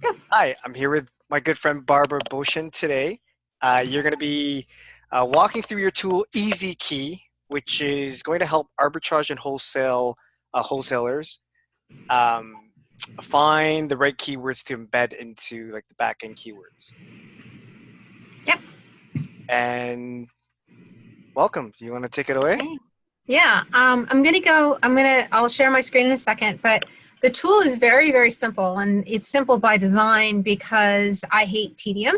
Go. Hi, I'm here with my good friend Barbara Boschen today. You're going to be walking through your tool EasyKey, which is going to help arbitrage and wholesalers um, find the right keywords to embed into like the backend keywords. Yep. And welcome. Do you want to take it away? Okay. Yeah. I'll share my screen in a second, but the tool is very, very simple, and it's simple by design because I hate tedium.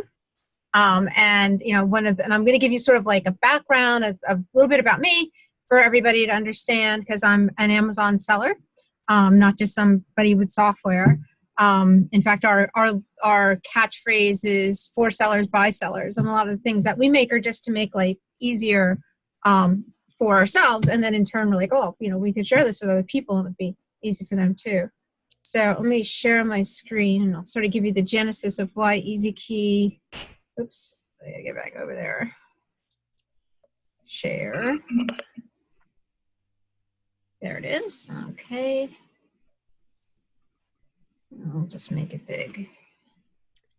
And I'm going to give you sort of like a background, a little bit about me for everybody to understand, because I'm an Amazon seller, not just somebody with software. In fact, our catchphrase is for sellers by sellers, and a lot of the things that we make are just to make life easier for ourselves, and then in turn we're like, oh, we could share this with other people and it'd be easy for them too. So let me share my screen, and I'll sort of give you the genesis of why EasyKey. Oops, I gotta get back over there. Share. There it is. Okay. I'll just make it big.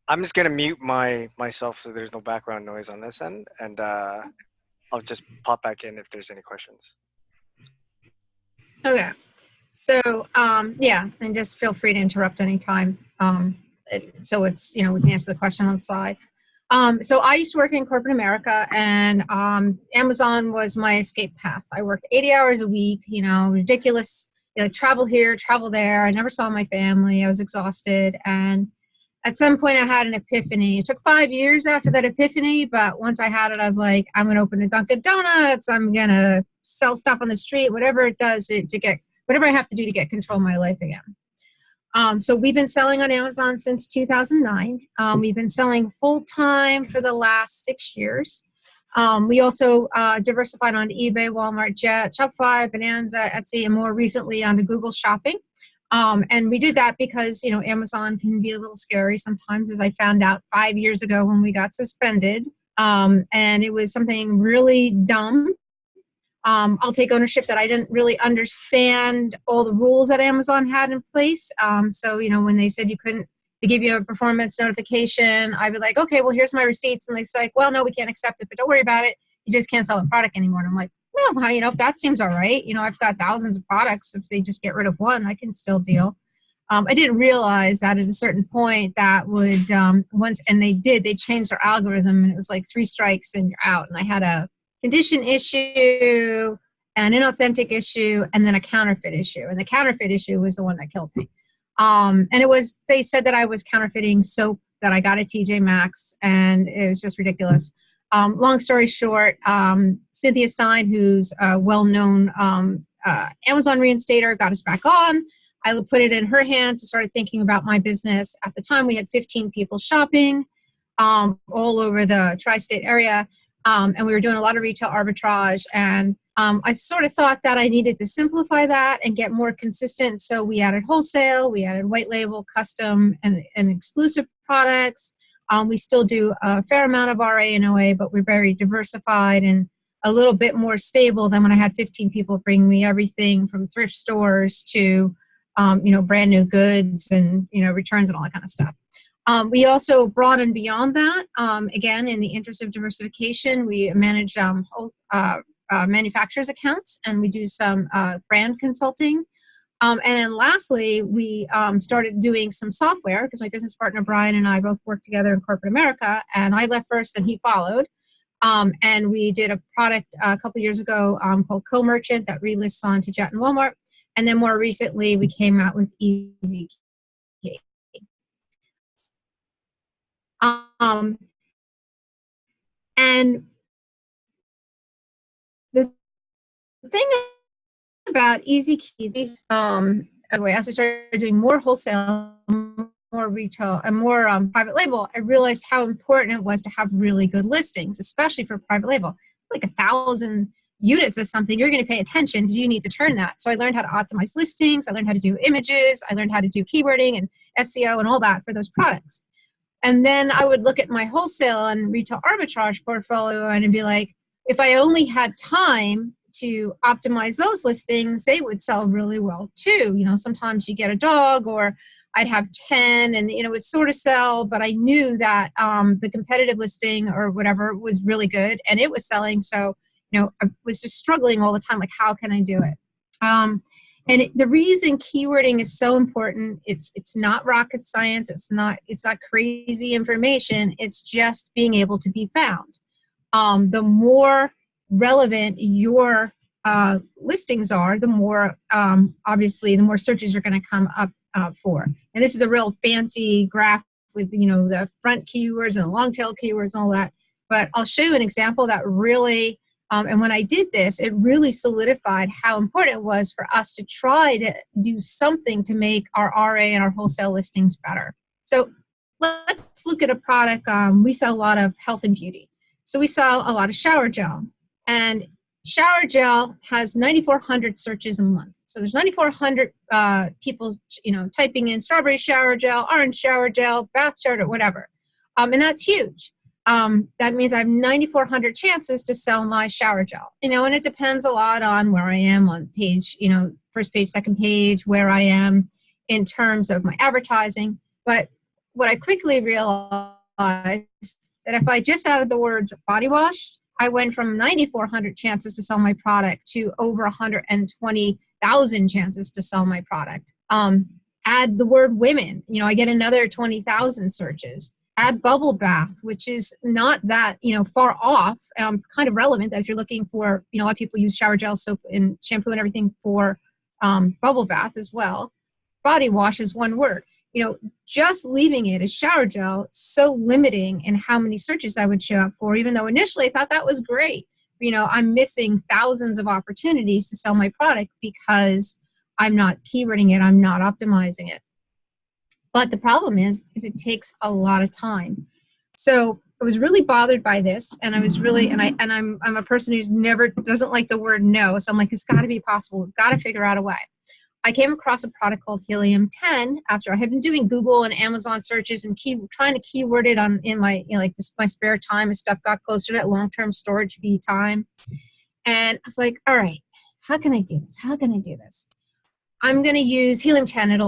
I'm just going to mute myself so there's no background noise on this end, and I'll just pop back in if there's any questions. Okay. So, yeah, and just feel free to interrupt anytime. So it's, we can answer the question on the slide. So I used to work in corporate America, and Amazon was my escape path. I worked 80 hours a week, ridiculous, travel here, travel there. I never saw my family. I was exhausted. And at some point I had an epiphany. It took 5 years after that epiphany, but once I had it, I was like, I'm going to open a Dunkin' Donuts. I'm going to sell stuff on the street, whatever it does to get, whatever I have to do to get control of my life again. So we've been selling on Amazon since 2009. We've been selling full-time for the last 6 years. We also diversified onto eBay, Walmart, Jet, Shopify, Bonanza, Etsy, and more recently onto Google Shopping. And we did that because, Amazon can be a little scary sometimes, as I found out 5 years ago when we got suspended. And it was something really dumb. I'll take ownership that I didn't really understand all the rules that Amazon had in place. So, when they said they give you a performance notification, I'd be like, okay, well, here's my receipts. And they say, like, well, no, we can't accept it, but don't worry about it. You just can't sell the product anymore. And I'm like, well, if that seems all right, I've got thousands of products. If they just get rid of one, I can still deal. I didn't realize that at a certain point that would, they changed their algorithm, and it was like 3 strikes and you're out. And I had a condition issue, an inauthentic issue, and then a counterfeit issue. And the counterfeit issue was the one that killed me. And they said that I was counterfeiting soap that I got at TJ Maxx, and it was just ridiculous. Long story short, Cynthia Stein, who's a well-known Amazon reinstater, got us back on. I put it in her hands and started thinking about my business. At the time, we had 15 people shopping all over the tri-state area. And we were doing a lot of retail arbitrage. And I sort of thought that I needed to simplify that and get more consistent. So we added wholesale, we added white label, custom, and exclusive products. We still do a fair amount of RA and OA, but we're very diversified and a little bit more stable than when I had 15 people bring me everything from thrift stores to, brand new goods and, returns and all that kind of stuff. We also broaden beyond that. Again, in the interest of diversification, we manage manufacturers' accounts, and we do some brand consulting. And then lastly, we started doing some software, because my business partner, Brian, and I both worked together in corporate America, and I left first and he followed. And we did a product a couple years ago called Co-Merchant that relists onto Jet and Walmart. And then more recently, we came out with EasyKey. And the thing about EasyKey, as I started doing more wholesale, more retail, and more private label, I realized how important it was to have really good listings, especially for private label. Like 1,000 units is something you're going to pay attention because you need to turn that. So I learned how to optimize listings. I learned how to do images. I learned how to do keywording and SEO and all that for those products. And then I would look at my wholesale and retail arbitrage portfolio and it'd be like, if I only had time to optimize those listings, they would sell really well too. Sometimes you get a dog, or I'd have 10 and, it would sort of sell, but I knew that the competitive listing or whatever was really good and it was selling. So, I was just struggling all the time. Like, how can I do it? The reason keywording is so important, it's not rocket science. It's not crazy information. It's just being able to be found. The more relevant your listings are, the more, obviously, the more searches you're going to come up for. And this is a real fancy graph with, the front keywords and the long tail keywords and all that. But I'll show you an example that really, and when I did this, it really solidified how important it was for us to try to do something to make our RA and our wholesale listings better. So let's look at a product. We sell a lot of health and beauty. So we sell a lot of shower gel. And shower gel has 9,400 searches a month. So there's 9,400 people, typing in strawberry shower gel, orange shower gel, bath shower, whatever. And that's huge. That means I have 9,400 chances to sell my shower gel, and it depends a lot on where I am on page, first page, second page, where I am in terms of my advertising. But what I quickly realized that if I just added the words body wash, I went from 9,400 chances to sell my product to over 120,000 chances to sell my product. Add the word women, I get another 20,000 searches. Add bubble bath, which is not that, far off, kind of relevant that if you're looking for, a lot of people use shower gel, soap, and shampoo and everything for bubble bath as well. Body wash is one word. Just leaving it as shower gel, it's so limiting in how many searches I would show up for, even though initially I thought that was great. I'm missing thousands of opportunities to sell my product because I'm not keywording it, I'm not optimizing it. But the problem is it takes a lot of time. So I was really bothered by this, and I was really, I'm a person who's doesn't like the word no. So I'm like, it's got to be possible. We've got to figure out a way. I came across a product called Helium 10 after I had been doing Google and Amazon searches and trying to keyword it in my, my spare time as stuff got closer to that long-term storage fee time. And I was like, all right, how can I do this? How can I do this? I'm going to use Helium 10.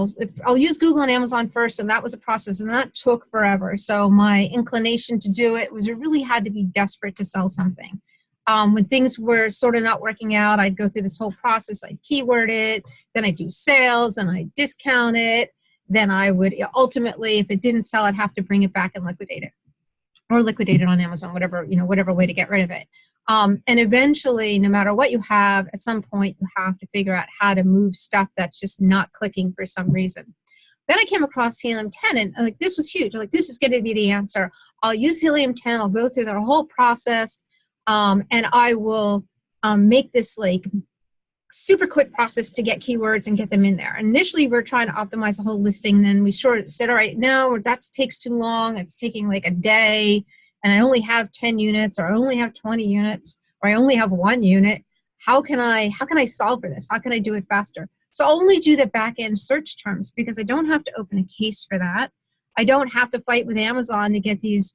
I'll use Google and Amazon first, and that was a process, and that took forever. So my inclination to do it was I really had to be desperate to sell something. When things were sort of not working out, I'd go through this whole process. I'd keyword it, then I'd do sales, and I'd discount it. Then I would ultimately, if it didn't sell, I'd have to bring it back and liquidate it, or liquidate it on Amazon, whatever way to get rid of it. And eventually, no matter what you have, at some point you have to figure out how to move stuff that's just not clicking for some reason. Then I came across Helium 10, and this was huge. This is going to be the answer. I'll use Helium 10. I'll go through their whole process, and I will make this super quick process to get keywords and get them in there. Initially, we're trying to optimize the whole listing. Then we said, all right, no, that takes too long. It's taking a day. And I only have 10 units, or I only have 20 units, or I only have 1 unit. How can I solve for this? How can I do it faster? So I'll only do the back-end search terms because I don't have to open a case for that. I don't have to fight with Amazon to get these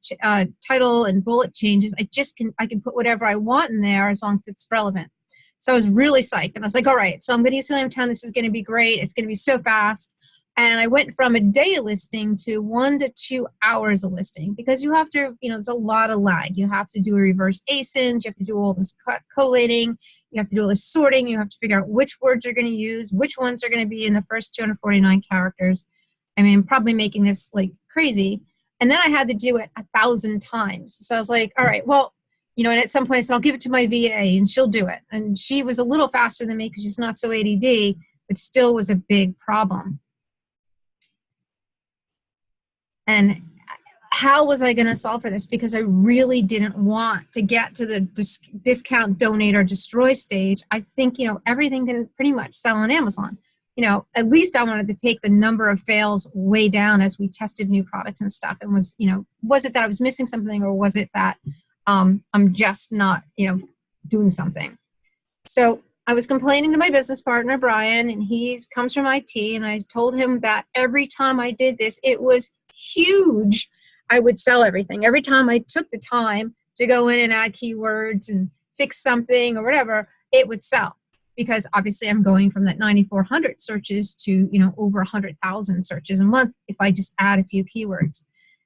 title and bullet changes. I can put whatever I want in there as long as it's relevant. So I was really psyched, and I was like, all right, so I'm going to use Helium 10. This is going to be great. It's going to be so fast. And I went from a day listing to 1 to 2 hours of listing because you have to, there's a lot of lag. You have to do a reverse ASINs. You have to do all this collating. You have to do all this sorting. You have to figure out which words you're going to use, which ones are going to be in the first 249 characters. I mean, probably making this crazy. And then I had to do it 1,000 times. So I was like, all right, well, and at some point I said, I'll give it to my VA and she'll do it. And she was a little faster than me because she's not so ADD, but still was a big problem. And how was I going to solve for this? Because I really didn't want to get to the discount, donate, or destroy stage. I think, everything can pretty much sell on Amazon. At least I wanted to take the number of fails way down as we tested new products and stuff. And was it that I was missing something, or was it that I'm just not, doing something? So I was complaining to my business partner, Brian, and he comes from IT, and I told him that every time I did this, it was huge. I would sell everything. Every time I took the time to go in and add keywords and fix something or whatever, it would sell because obviously I'm going from that 9,400 searches to, over 100,000 searches a month if I just add a few keywords.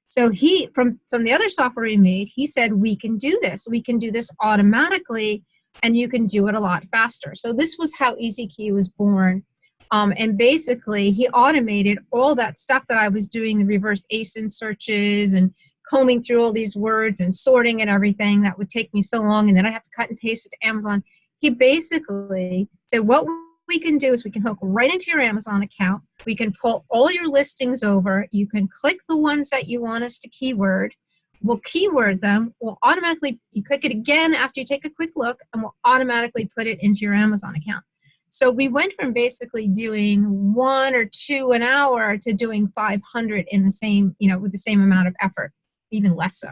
So he, from the other software we made, he said, we can do this. We can do this automatically, and you can do it a lot faster. So this was how EasyKey was born. And basically, he automated all that stuff that I was doing, the reverse ASIN searches and combing through all these words and sorting and everything that would take me so long, and then I'd have to cut and paste it to Amazon. He basically said, what we can do is we can hook right into your Amazon account. We can pull all your listings over. You can click the ones that you want us to keyword. We'll keyword them. We'll automatically, you click it again after you take a quick look, and we'll automatically put it into your Amazon account. So we went from basically doing 1 or 2 an hour to doing 500 in the same, with the same amount of effort, even less so.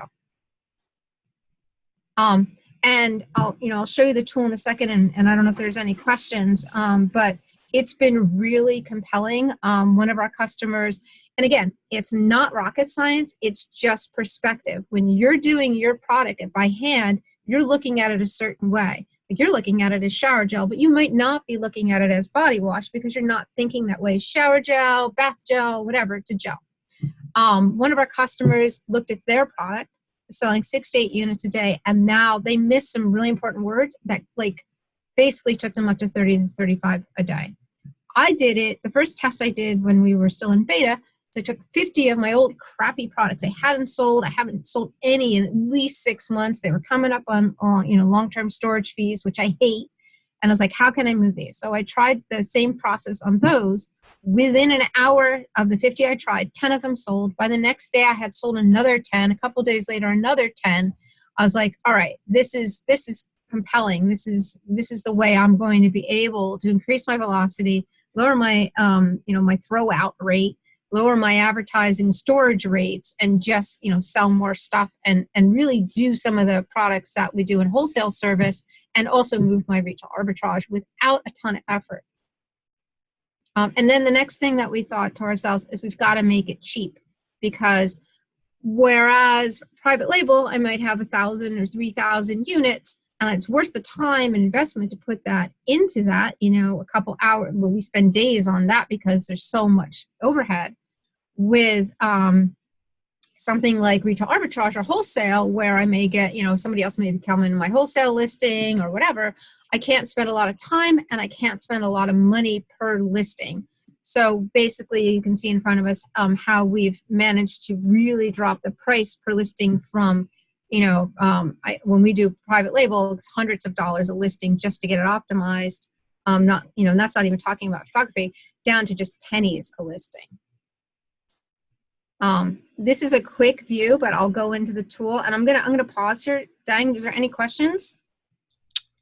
And I'll show you the tool in a second, and I don't know if there's any questions, but it's been really compelling. One of our customers, and again, it's not rocket science, it's just perspective. When you're doing your product by hand, you're looking at it a certain way. Like you're looking at it as shower gel, but you might not be looking at it as body wash because you're not thinking that way. Shower gel, bath gel, whatever, it's a gel. One of our customers looked at their product, selling 6 to 8 units a day, and now they missed some really important words that basically took them up to 30 to 35 a day. I did it, the first test I did when we were still in beta, so I took 50 of my old crappy products I haven't sold any in at least 6 months. They were coming up on long-term storage fees, which I hate. And I was like, how can I move these? So I tried the same process on those. Within an hour of the 50 I tried, 10 of them sold. By the next day, I had sold another 10. A couple days later, another 10. I was like, all right, this is compelling. This is the way I'm going to be able to increase my velocity, lower my my throw out rate, lower my advertising storage rates, and just sell more stuff and really do some of the products that we do in wholesale service, and also move my retail arbitrage without a ton of effort. And then the next thing that we thought to ourselves is we've got to make it cheap, because whereas private label, I might have 1,000 or 3,000 units, and it's worth the time and investment to put that into that, a couple hours. Well, we spend days on that because there's so much overhead. With something like retail arbitrage or wholesale, where I may get, somebody else may come in my wholesale listing or whatever, I can't spend a lot of time and I can't spend a lot of money per listing. So basically, you can see in front of us how we've managed to really drop the price per listing from, when we do private label, it's hundreds of dollars a listing just to get it optimized. And that's not even talking about photography, down to just pennies a listing. This is a quick view, but I'll go into the tool, and I'm gonna pause here. Dang, is there any questions?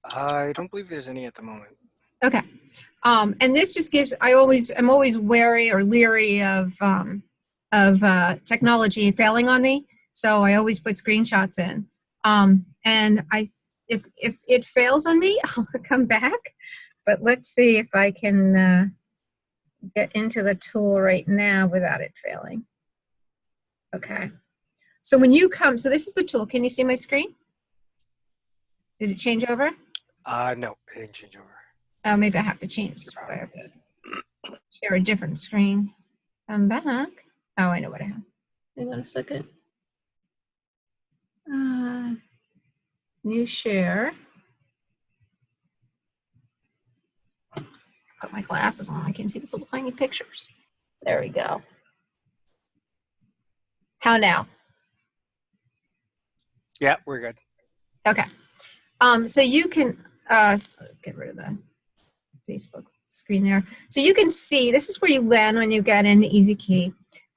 I don't believe there's any at the moment. Okay. And this just gives, I'm always wary or leery of technology failing on me, so I always put screenshots in. And if it fails on me, I'll come back. But let's see if I can get into the tool right now without it failing. Okay. So when you come, so this is the tool. Can you see my screen? Did it change over? No, it didn't change over. Oh, maybe I have to change. I have to share a different screen. Come back. Oh, I know what I have. Hang on a second. New share. Put my glasses on. I can't see these little tiny pictures. There we go. How now? Yeah, we're good. Okay. So you can get rid of the Facebook screen there. So you can see, this is where you land when you get into EasyKey.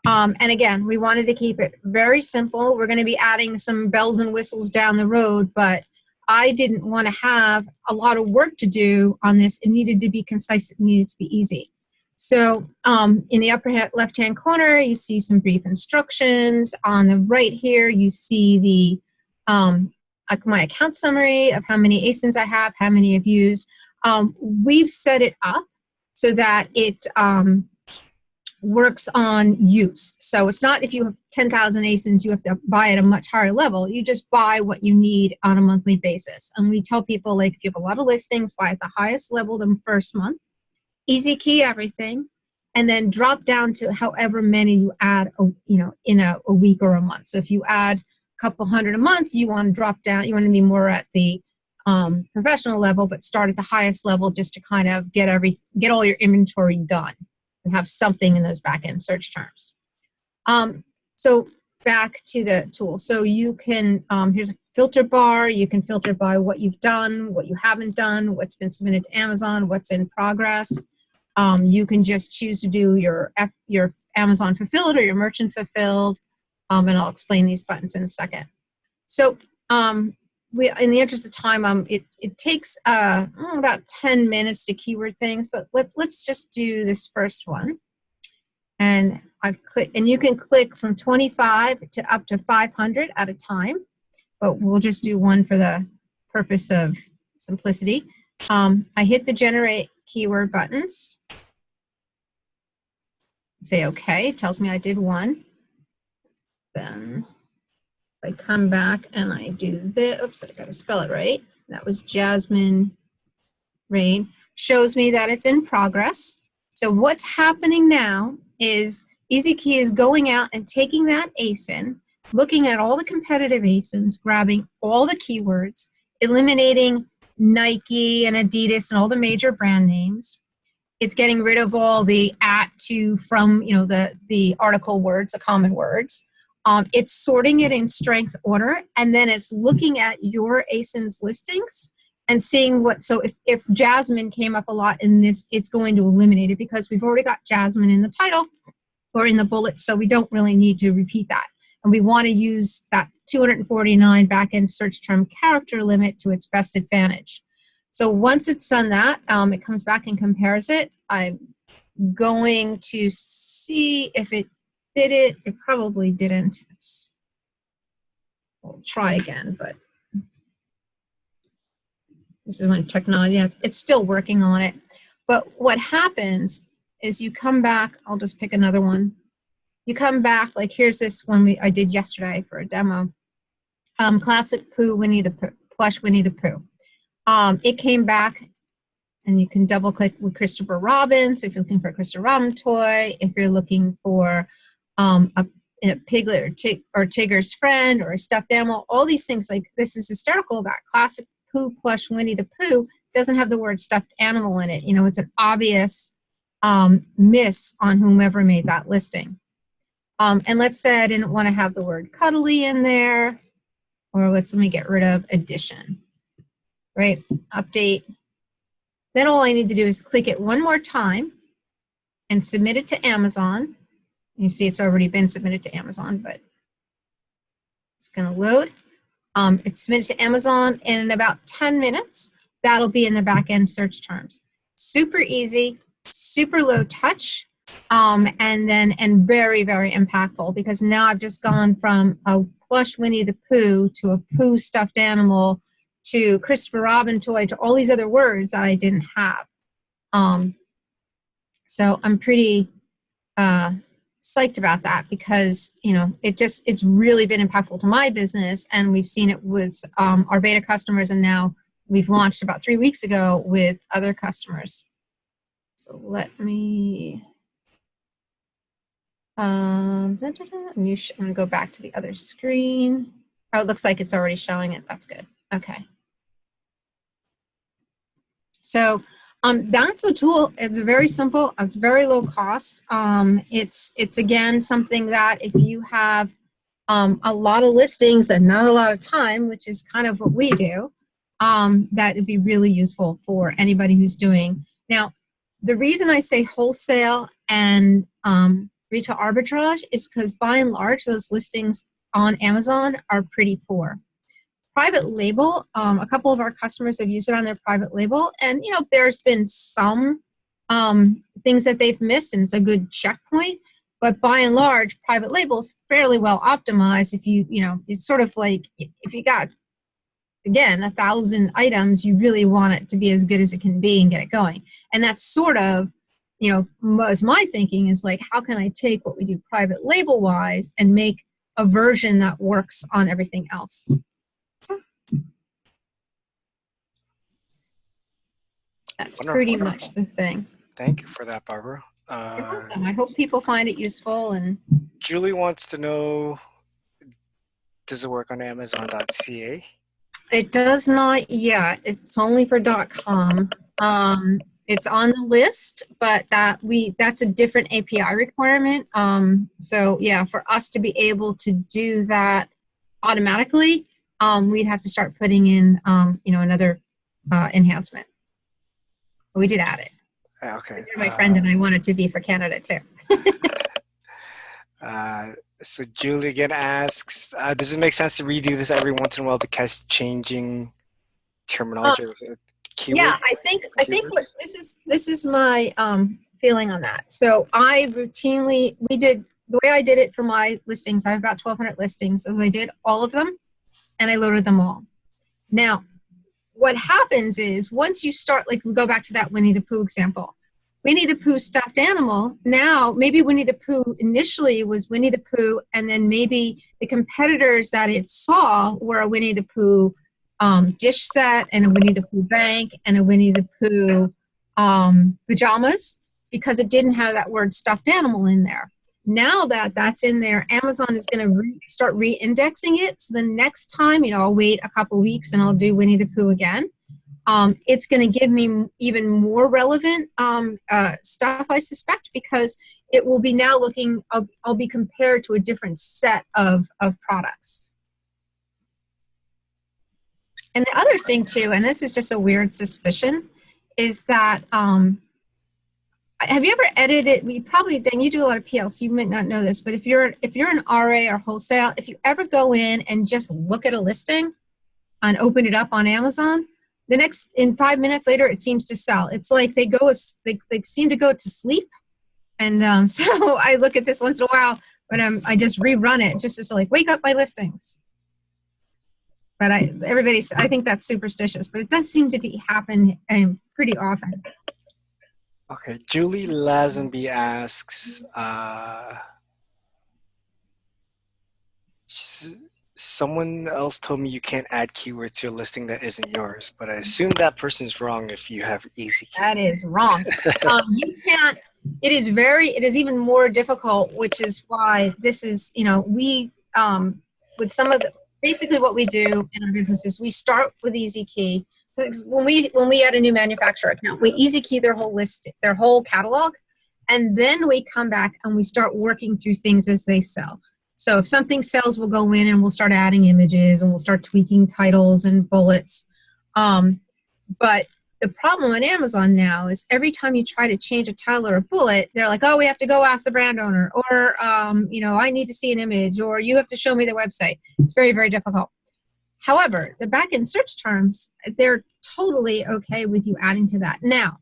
And again, we wanted to keep it very simple. We're going to be adding some bells and whistles down the road, but I didn't want to have a lot of work to do on this. It needed to be concise. It needed to be easy. So in the upper left-hand corner, you see some brief instructions. On the right here, you see the my account summary of how many ASINs I have, how many I've used. We've set it up so that it works on use. So it's not if you have 10,000 ASINs, you have to buy at a much higher level. You just buy what you need on a monthly basis. And we tell people, like, if you have a lot of listings, buy at the highest level the first month, EasyKey everything, and then drop down to however many you add, in a week or a month. So if you add a couple hundred a month, you want to drop down, you want to be more at the professional level, but start at the highest level just to kind of get all your inventory done and have something in those back-end search terms. So back to the tool. So you can, here's a filter bar. You can filter by what you've done, what you haven't done, what's been submitted to Amazon, what's in progress. You can just choose to do your Amazon fulfilled or your merchant fulfilled, and I'll explain these buttons in a second. So in the interest of time, it takes about 10 minutes to keyword things, but let's just do this first one. And I've clicked, and you can click from 25 to up to 500 at a time, but we'll just do one for the purpose of simplicity. I hit the generate keyword buttons. Say okay, it tells me I did one. Then I come back and I do this. Oops, I gotta spell it right. That was Jasmine Rain. Shows me that it's in progress. So what's happening now is EasyKey is going out and taking that ASIN, looking at all the competitive ASINs, grabbing all the keywords, eliminating Nike and Adidas and all the major brand names. It's getting rid of all the at, to, from, the article words, the common words. It's sorting it in strength order, and then it's looking at your ASIN's listings and seeing what, so if Jasmine came up a lot in this, it's going to eliminate it because we've already got Jasmine in the title or in the bullet, so we don't really need to repeat that. And we want to use that 249 backend search term character limit to its best advantage. So once it's done that, it comes back and compares it. I'm going to see if it did it. It probably didn't. We'll try again, but this is when technology, it's still working on it. But what happens is you come back, I'll just pick another one. You come back, like here's this one I did yesterday for a demo. Classic Pooh, Winnie the Pooh, plush Winnie the Pooh. It came back, and you can double click with Christopher Robin. So if you're looking for a Christopher Robin toy, if you're looking for a Piglet or Tigger's friend or a stuffed animal, all these things, like this is hysterical about Classic Pooh plush Winnie the Pooh doesn't have the word stuffed animal in it. It's an obvious miss on whomever made that listing. And let's say I didn't want to have the word cuddly in there, or let me get rid of addition, right? Update. Then all I need to do is click it one more time and submit it to Amazon. You see it's already been submitted to Amazon, but it's going to load. It's submitted to Amazon, and in about 10 minutes, that'll be in the back-end search terms. Super easy, super low touch, and very, very impactful, because now I've just gone from a plush Winnie the Pooh to a Pooh stuffed animal to Christopher Robin toy to all these other words that I didn't have. So I'm pretty psyched about that, because it's really been impactful to my business, and we've seen it with our beta customers, and now we've launched about 3 weeks ago with other customers. So let me I'm going to go back to the other screen. Oh, it looks like it's already showing it. That's good. Okay. So that's a tool. It's very simple. It's very low cost. It's again something that if you have a lot of listings and not a lot of time, which is kind of what we do, that would be really useful for anybody who's doing. Now, the reason I say wholesale and retail arbitrage is because by and large, those listings on Amazon are pretty poor. Private label, a couple of our customers have used it on their private label, and there's been some things that they've missed, and it's a good checkpoint. But by and large, private label is fairly well optimized. If it's sort of like if you got, again, 1,000 items, you really want it to be as good as it can be and get it going. And that's sort of, was my thinking is like, how can I take what we do private label wise and make a version that works on everything else? That's pretty much the thing. Thank you for that, Barbara. You're welcome. I hope people find it useful. And Julie wants to know, does it work on Amazon.ca? It does not yet. It's only for .com. It's on the list, but that's a different API requirement. So yeah, for us to be able to do that automatically, we'd have to start putting in another enhancement. We did add it. Okay. My friend and I want it to be for Canada too. So Julie again asks, does it make sense to redo this every once in a while to catch changing terminology? Yeah, I think what this is my feeling on that. So I routinely the way I did it for my listings. I have about 1,200 listings. As I did all of them, and I loaded them all. Now, what happens is once you start, like we go back to that Winnie the Pooh example. Winnie the Pooh stuffed animal. Now, maybe Winnie the Pooh initially was Winnie the Pooh, and then maybe the competitors that it saw were a Winnie the Pooh dish set and a Winnie the Pooh bank and a Winnie the Pooh pajamas, because it didn't have that word stuffed animal in there. Now that that's in there, Amazon is going to start re-indexing it. So the next time, I'll wait a couple weeks and I'll do Winnie the Pooh again. It's going to give me even more relevant stuff, I suspect, because it will be now looking, I'll be compared to a different set of products. And the other thing too, and this is just a weird suspicion, is that, have you ever edited, Dan, you do a lot of PL, so you might not know this, but if you're an RA or wholesale, if you ever go in and just look at a listing and open it up on Amazon, in 5 minutes later, it seems to sell. It's like they seem to go to sleep. And so I look at this once in a while, but I just rerun it just to like wake up my listings. But I think that's superstitious, but it does seem to happen pretty often. Okay, Julie Lazenby asks, someone else told me you can't add keywords to a listing that isn't yours, but I assume that person is wrong if you have EasyKey. That is wrong. You can't. It is even more difficult, which is why this is, we, with some of the, basically what we do in our business is we start with EasyKey. When we add a new manufacturer account, we EasyKey their whole list, their whole catalog, and then we come back and we start working through things as they sell. So if something sells, we'll go in and we'll start adding images and we'll start tweaking titles and bullets. But the problem on Amazon now is every time you try to change a title or a bullet, they're like, oh, we have to go ask the brand owner, or, I need to see an image, or you have to show me the website. It's very, very difficult. However, the backend search terms, they're totally okay with you adding to that. Now,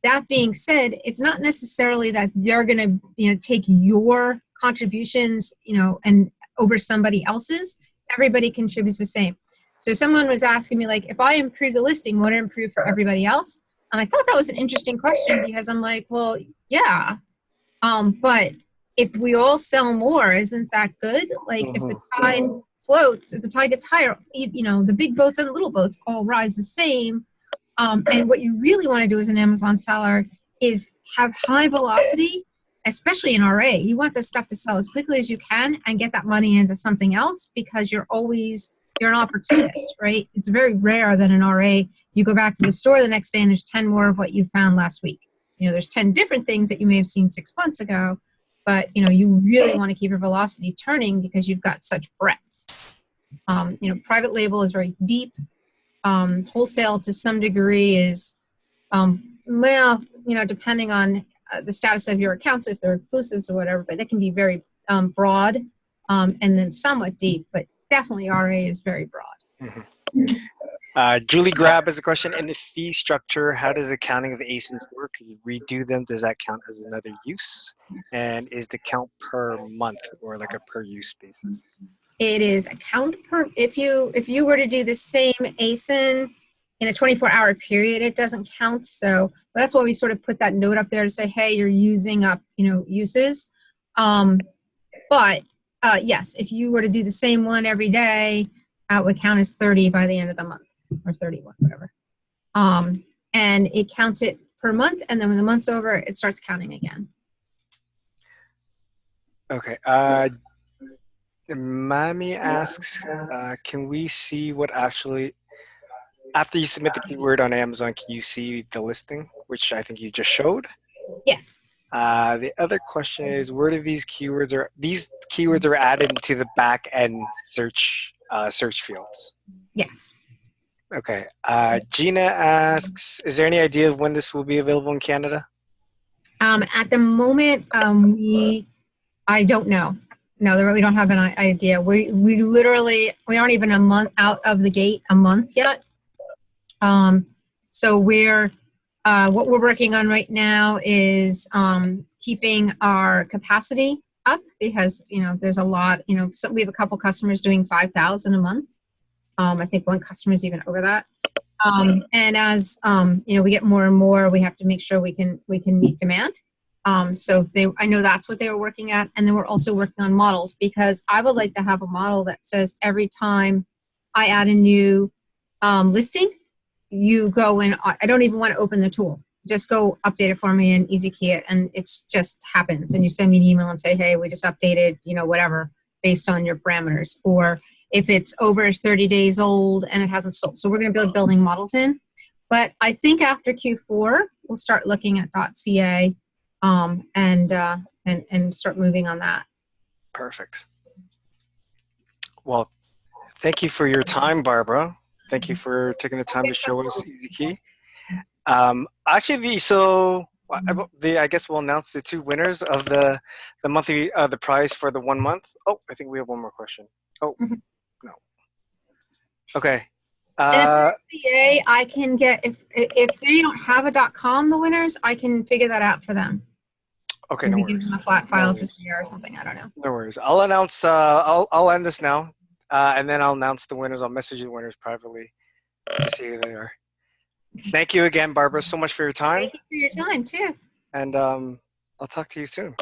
that being said, it's not necessarily that they're going to, take your contributions, and over somebody else's. Everybody contributes the same. So someone was asking me, like, if I improve the listing, would it improve for everybody else? And I thought that was an interesting question, because I'm like, well, yeah. But if we all sell more, isn't that good? Like, if the tide floats, if the tide gets higher, the big boats and the little boats all rise the same. And what you really want to do as an Amazon seller is have high velocity, especially in RA. You want this stuff to sell as quickly as you can and get that money into something else, because you're an opportunist, right? It's very rare that an RA, you go back to the store the next day and there's 10 more of what you found last week. There's 10 different things that you may have seen 6 months ago, but you really want to keep your velocity turning because you've got such breadth. Private label is very deep. Wholesale to some degree is, depending on the status of your accounts, if they're exclusives or whatever, but they can be very broad and then somewhat deep, but definitely RA is very broad. Julie Grab has a question. In the fee structure, how does accounting of ASINs work? Can you redo them? Does that count as another use? And is the count per month or like a per use basis? It is a count per, if you were to do the same ASIN in a 24-hour period, it doesn't count. So that's why we sort of put that note up there to say, hey, you're using up, uses. But yes, if you were to do the same one every day, it would count as 30 by the end of the month, or 31, whatever. And it counts it per month, and then when the month's over, it starts counting again. Okay. Mami asks, can we see what actually, after you submit the keyword on Amazon, can you see the listing, which I think you just showed? Yes. The other question is, where do these keywords are added into the back end search fields? Yes. Okay. Gina asks, is there any idea of when this will be available in Canada? At the moment, I don't know. No, we don't have an idea. We aren't even a month out of the gate, a month yet. So what we're working on right now is keeping our capacity up, because there's a lot. So we have a couple customers doing 5,000 a month. I think one customer is even over that. And as we get more and more, we have to make sure we can meet demand. So I know that's what they were working at, and then we're also working on models, because I would like to have a model that says every time I add a new listing, you go in. I don't even want to open the tool. Just go update it for me and EasyKey it, and it just happens. And you send me an email and say, hey, we just updated, whatever, based on your parameters. Or if it's over 30 days old and it hasn't sold. So we're going to be building models in. But I think after Q4, we'll start looking at .ca and start moving on that. Perfect. Well, thank you for your time, Barbara. Thank you for taking the time to show us EasyKey. Actually, I guess we'll announce the two winners of the monthly the prize for the 1 month. Oh, I think we have one more question. Oh, no. Okay. And if CA, I can get if they don't have a .com, the winners, I can figure that out for them. Okay, Maybe no worries. give them a flat file for CA or something. I don't know. No worries. I'll announce. I'll end this now, and then I'll announce the winners. I'll message the winners privately to see who they are. Thank you again, Barbara, so much for your time. Thank you for your time too. And I'll talk to you soon.